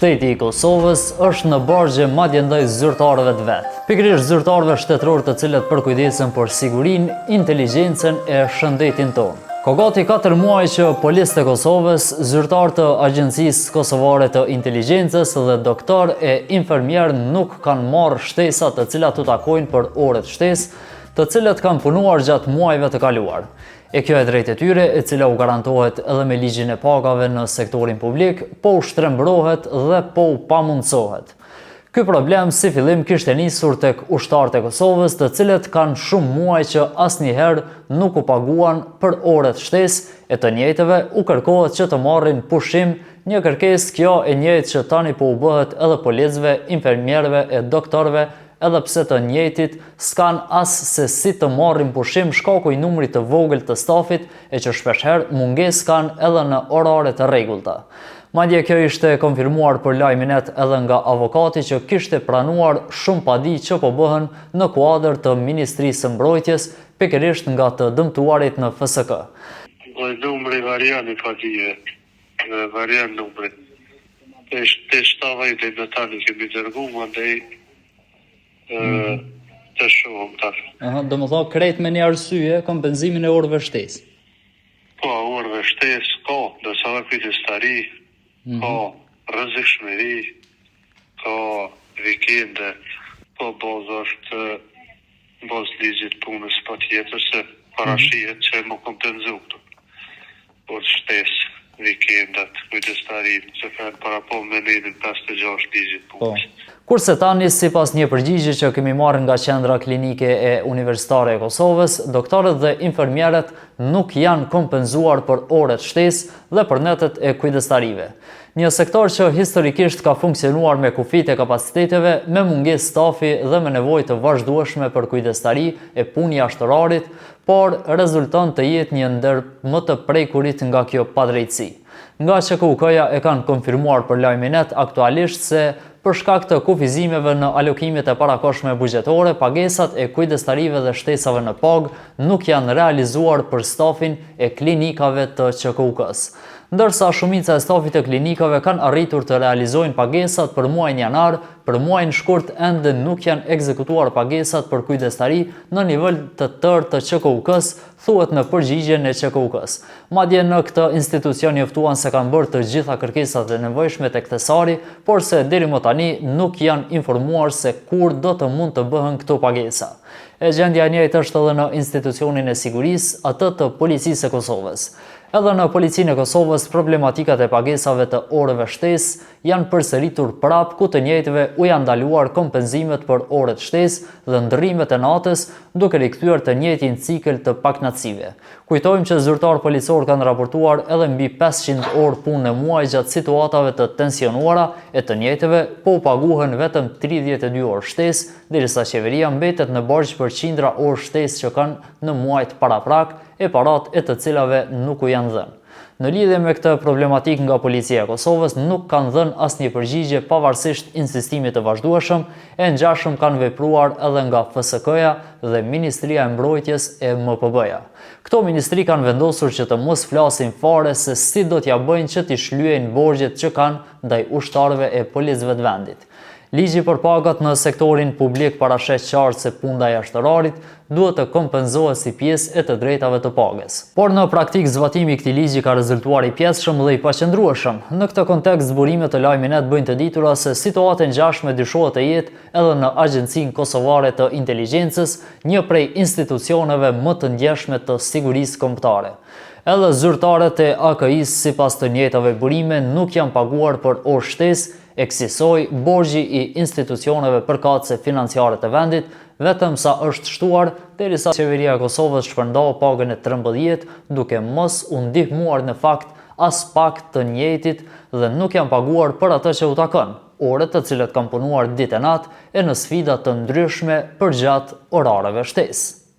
Shteti i Kosovës është në bargje madje ndaj zyrtarëve të vet. Pikërisht zyrtarëve shtetëror të cilët përkujdesen për sigurinë, inteligjencën e shëndetin tonë. Ka gati 4 muaj që policët e Kosovës, zyrtarë të Agjencisë Kosovare të Inteligjencës dhe doktor e infermier nuk kanë marrë shtesa të cilat u takojnë për orët shtesë, të cilët kanë punuar gjatë muajve të kaluar. E kjo e drejtë e tyre, e cila u garantohet edhe me ligjin e pagave në sektorin publik, po u shtrembrohet dhe po u pamundsohet. Ky problem si fillim kishte nisur tek ushtarët e Kosovës, të cilët kanë shumë muaj që asnjëherë nuk u paguan për orët shtesë e të njëjtëve u kërkohet që të marrin pushim, një kërkesë kjo e njëjtë që tani po u bëhet edhe policëve, infermierëve e doktorëve, edhe pse të njëjtit s'kan as se si të marrin pushim shkaku i numrit të vogël të stafit e që shpeshherë mungesë kanë edhe në orare të rregullta. Madje kjo ishte konfirmuar për lajminet edhe nga avokati që kishte pranuar shumë padi që po bëhen në kuadër të Ministrisë së Mbrojtjes, pikërisht nga të dëmtuarit në FSK. Numri variani padije, varian numri. Te shtava i të detali kemi dërgu, mandej të shumë tash. Do më thonë krejt me një arsye kompenzimin e orëve shtesë. Po, orëve shtesë, ka, do sa dhe kujdestari, ka rrezikshmëri, ka vikende, po bazë ligjit punës pa tjetër se parashihet që më kompenzu këtu. Orë shtesë, vikendat, kujdestari, që kanë para po me lidin 56 ligjit punës. Kurse tani, sipas një përgjigje që kemi marrë nga Qendra Klinike e Universitare e Kosovës, doktorët dhe infermierët nuk janë kompenzuar për orët shtesë dhe për netet e kujdestarive. Një sektor që historikisht ka funksionuar me kufit e kapaciteteve, me mungesë stafi dhe me nevojë të vazhdueshme për kujdestari e punë jashtërarit, por rezulton të jetë një ndër më të prekurit nga kjo padrejtësi. Nga QKUK-ja e kanë konfirmuar për lajminet aktualisht se për shkak të kufizimeve në alokimet e parakohshme buxhetore, pagesat e kujdestarive dhe shtesave në pagë nuk janë realizuar për stafin e klinikave të QKUK-s. Ndërsa shumica e stafit të klinikave kanë arritur të realizojnë pagesat për muajin janar, për muajin shkurt ende nuk janë ekzekutuar pagesat për kujdestari në nivel të tërë të QKUK-s, thuhet në përgjigjen e QKUK-s. Madje në këtë institucion njoftuan se kanë bërë të gjitha kërkesat e nevojshme tek thesari, por se deri më tani nuk janë informuar se kur do të mund të bëhen këto pagesa. E gjendja e njëjtë është edhe në institucionin e sigurisë, atë të Policisë e Kosovës. Edhe në Policinë e Kosovës, problematikat e pagesave të orëve shtesë janë përsëritur prap, ku të njëjtëve u janë ndaluar kompenzimet për orët shtesë dhe ndërrimet e natës, duke rikthyer të njëjtin cikël të paknatësive. Kujtojmë që zyrtarë policor kanë raportuar edhe mbi 500 orë punë në muaj gjatë situatave të tensionuara e të njëjtëve po u paguhen vetëm 32 orë shtesë, derisa qeveria mbetet në bargj për qindra orë shtesë që kanë në muajt paraprak e parat e të cilave nuk u janë dhënë. Në lidhje me këtë problematik nga Policia e Kosovës nuk kanë dhënë asnjë përgjigje pavarësisht insistimit të vazhdueshëm, e ngjashëm kanë vepruar edhe nga FSK-ja dhe Ministria e Mbrojtjes e MPB-ja. Këto ministri kanë vendosur që të mos flasin fare se si do t'ja bëjnë që t'i shlyejnë borxhet që kanë ndaj ushtarëve e policëve të vendit. Ligji për pagat në sektorin publik parashet qartë se punda e jashtërarit duhet të kompenzohet si pjesë e të drejtave të pagës. Por në praktik zbatimi i këtij ligji ka rezultuar i pjesshëm dhe i paqëndrueshëm. Në këtë kontekst zburimet të lajminet bëjnë të ditura se situata e ngjashme dyshohet të jetë edhe në Agjencinë Kosovare të Inteligjencës, një prej institucioneve më të ndjeshme të sigurisë kombëtare. Edhe zyrtarët e AKI-s sipas të njëjtave burime nuk janë paguar për orë shtesë, e kësaj borxhi i institucioneve përkatëse financiare të vendit, vetëm sa është shtuar, derisa qeveria e Kosovës shpërndau pagën e 13, duke mos u ndihmuar në fakt as pak të njëjtit dhe nuk janë paguar për atë që u takon, orët të cilët kanë punuar ditë e natë e në sfida të ndryshme përgjatë orareve shtesë.